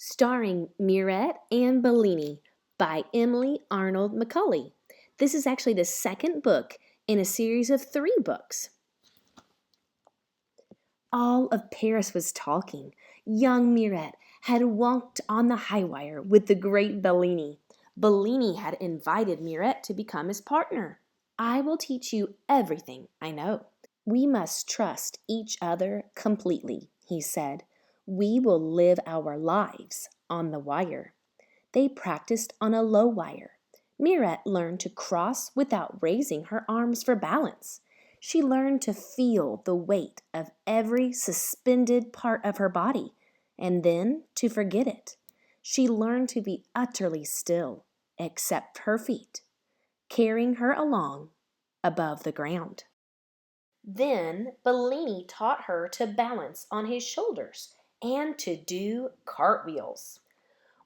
Starring Mirette and Bellini by Emily Arnold McCulley. This is actually the second book in a series of 3 books. All of Paris was talking. Young Mirette had walked on the high wire with the great Bellini. Bellini had invited Mirette to become his partner. "I will teach you everything I know. We must trust each other completely," he said. "We will live our lives on the wire." They practiced on a low wire. Mirette learned to cross without raising her arms for balance. She learned to feel the weight of every suspended part of her body, and then to forget it. She learned to be utterly still, except her feet, carrying her along above the ground. Then Bellini taught her to balance on his shoulders and to do cartwheels.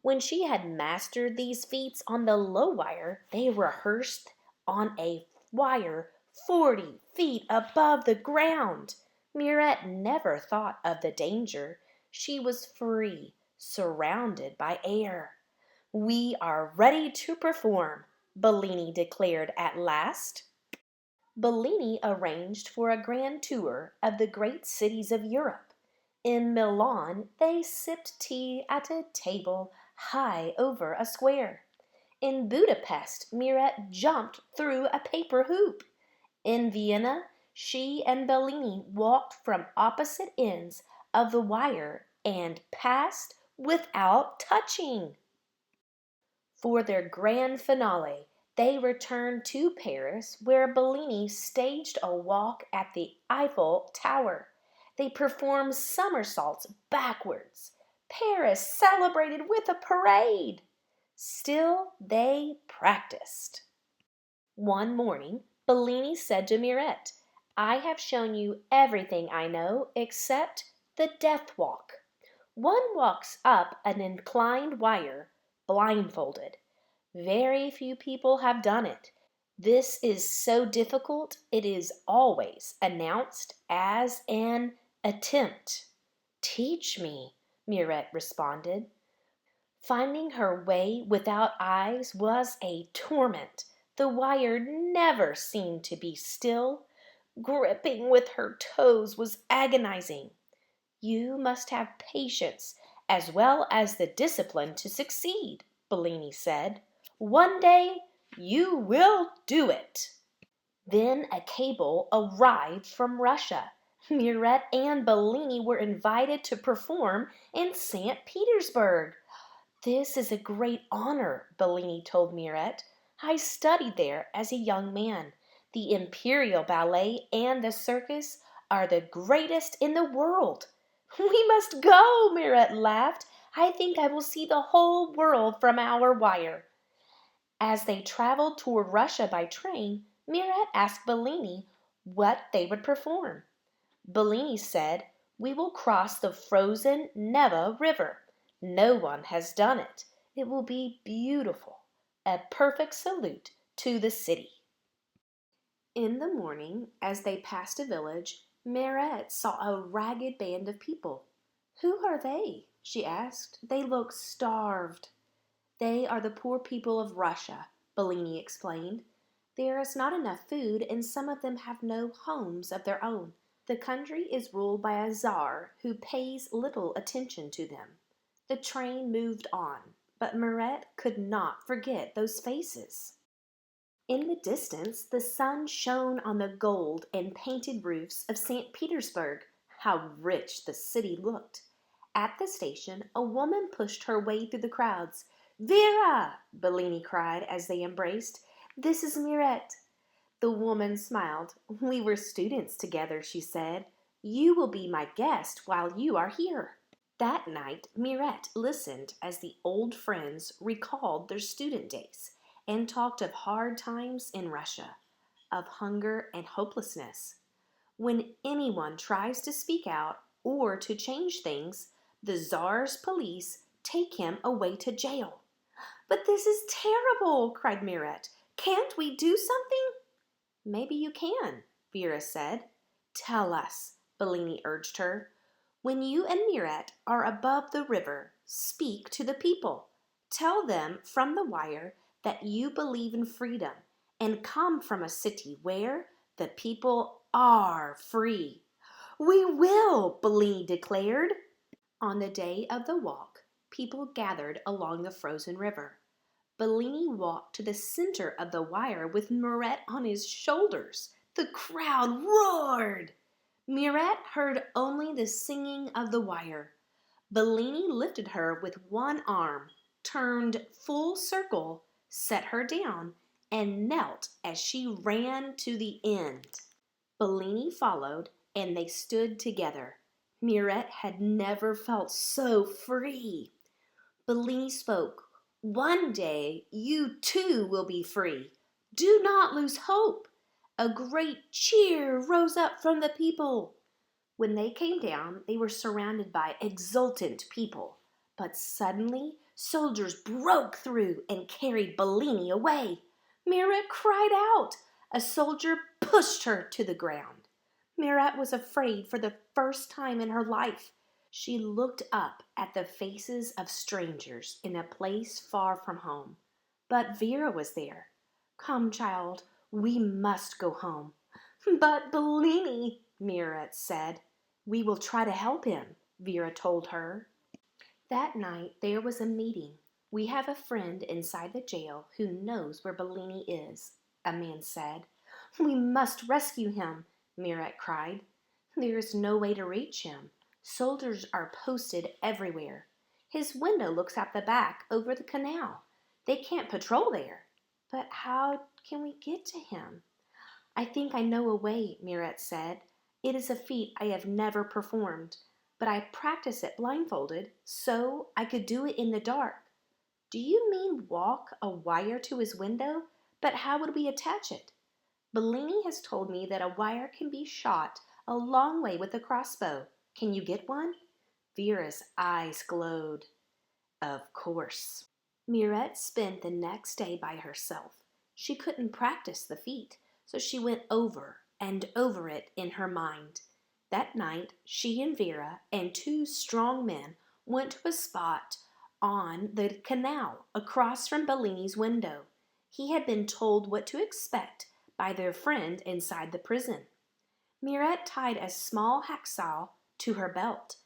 When she had mastered these feats on the low wire, they rehearsed on a wire 40 feet above the ground. Mirette never thought of the danger. She was free, surrounded by air. "We are ready to perform," Bellini declared at last. Bellini arranged for a grand tour of the great cities of Europe. In Milan, they sipped tea at a table high over a square. In Budapest, Mirette jumped through a paper hoop. In Vienna, she and Bellini walked from opposite ends of the wire and passed without touching. For their grand finale, they returned to Paris, where Bellini staged a walk at the Eiffel Tower. They performed somersaults backwards. Paris celebrated with a parade. Still, they practiced. One morning, Bellini said to Mirette, "I have shown you everything I know except the death walk. One walks up an inclined wire blindfolded. Very few people have done it. This is so difficult it is always announced as an attempt." "Teach me," Mirette responded. Finding her way without eyes was a torment. The wire never seemed to be still. Gripping with her toes was agonizing. "You must have patience as well as the discipline to succeed," Bellini said. "One day you will do it." Then a cable arrived from Russia. Mirette and Bellini were invited to perform in St. Petersburg. "This is a great honor," Bellini told Mirette. "I studied there as a young man. The Imperial Ballet and the circus are the greatest in the world." "We must go," Mirette laughed. "I think I will see the whole world from our wire." As they traveled toward Russia by train, Mirette asked Bellini what they would perform. Bellini said, "We will cross the frozen Neva River. No one has done it. It will be beautiful. A perfect salute to the city." In the morning, as they passed a village, Mirette saw a ragged band of people. "Who are they?" she asked. "They look starved." "They are the poor people of Russia," Bellini explained. "There is not enough food, and some of them have no homes of their own. The country is ruled by a czar who pays little attention to them." The train moved on, but Mirette could not forget those faces. In the distance, the sun shone on the gold and painted roofs of St. Petersburg. How rich the city looked! At the station, a woman pushed her way through the crowds. "Vera!" Bellini cried as they embraced. "This is Mirette." The woman smiled. "We were students together," she said. "You will be my guest while you are here." That night, Mirette listened as the old friends recalled their student days and talked of hard times in Russia, of hunger and hopelessness. When anyone tries to speak out or to change things, the czar's police take him away to jail. "But this is terrible!" cried Mirette. "Can't we do something?" "Maybe you can," Vera said. "Tell us," Bellini urged her. "When you and Mirette are above the river, speak to the people. Tell them from the wire that you believe in freedom and come from a city where the people are free." "We will," Bellini declared. On the day of the walk, people gathered along the frozen river. Bellini walked to the center of the wire with Mirette on his shoulders. The crowd roared. Mirette heard only the singing of the wire. Bellini lifted her with one arm, turned full circle, set her down, and knelt as she ran to the end. Bellini followed, and they stood together. Mirette had never felt so free. Bellini spoke. "One day you too will be free. Do not lose hope." A great cheer rose up from the people. When they came down, they were surrounded by exultant people. But suddenly, soldiers broke through and carried Bellini away. Mirette cried out. A soldier pushed her to the ground. Mirette was afraid for the first time in her life. She looked up at the faces of strangers in a place far from home. But Vera was there. "Come, child, we must go home." "But Bellini," Mirette said. "We will try to help him," Vera told her. That night there was a meeting. "We have a friend inside the jail who knows where Bellini is," a man said. "We must rescue him," Mirette cried. "There is no way to reach him. Soldiers are posted everywhere. His window looks out the back over the canal. They can't patrol there. But how can we get to him?" "I think I know a way," Mirette said. "It is a feat I have never performed, but I practice it blindfolded so I could do it in the dark." "Do you mean walk a wire to his window? But how would we attach it?" "Bellini has told me that a wire can be shot a long way with a crossbow. Can you get one?" Vera's eyes glowed. "Of course." Mirette spent the next day by herself. She couldn't practice the feat, so she went over and over it in her mind. That night, she and Vera and two strong men went to a spot on the canal across from Bellini's window. He had been told what to expect by their friend inside the prison. Mirette tied a small hacksaw to her belt.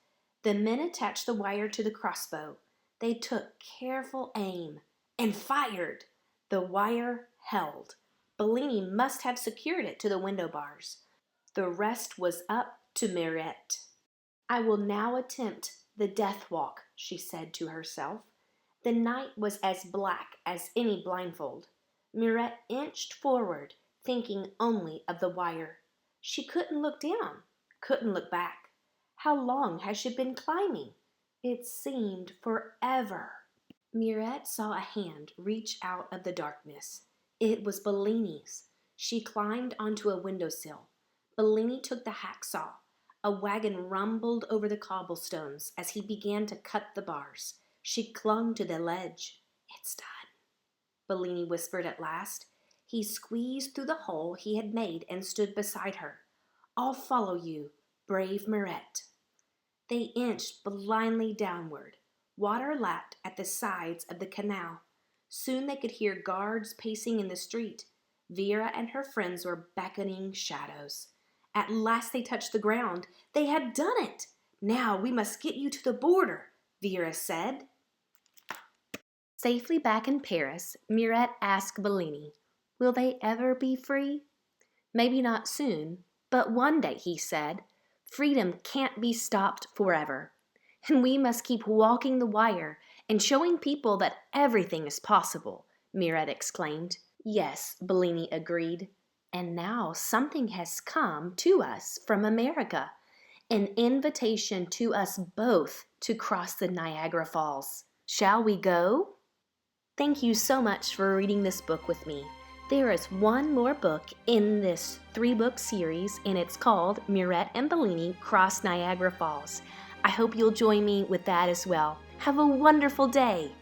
The men attached the wire to the crossbow. They took careful aim and fired. The wire held. Bellini must have secured it to the window bars. The rest was up to Mirette. "I will now attempt the death walk," she said to herself. The night was as black as any blindfold. Mirette inched forward, thinking only of the wire. She couldn't look down, couldn't look back. How long had she been climbing? It seemed forever. Mirette saw a hand reach out of the darkness. It was Bellini's. She climbed onto a windowsill. Bellini took the hacksaw. A wagon rumbled over the cobblestones as he began to cut the bars. She clung to the ledge. "It's done," Bellini whispered at last. He squeezed through the hole he had made and stood beside her. "I'll follow you, brave Mirette." They inched blindly downward. Water lapped at the sides of the canal. Soon they could hear guards pacing in the street. Vera and her friends were beckoning shadows. At last they touched the ground. They had done it. "Now we must get you to the border," Vera said. Safely back in Paris, Mirette asked Bellini, "Will they ever be free?" "Maybe not soon, but one day," he said. "Freedom can't be stopped forever. And we must keep walking the wire and showing people that everything is possible," Mirette exclaimed. "Yes," Bellini agreed. "And now something has come to us from America, an invitation to us both to cross the Niagara Falls. Shall we go?" Thank you so much for reading this book with me. There is one more book in this 3-book series, and it's called Mirette and Bellini Cross Niagara Falls. I hope you'll join me with that as well. Have a wonderful day.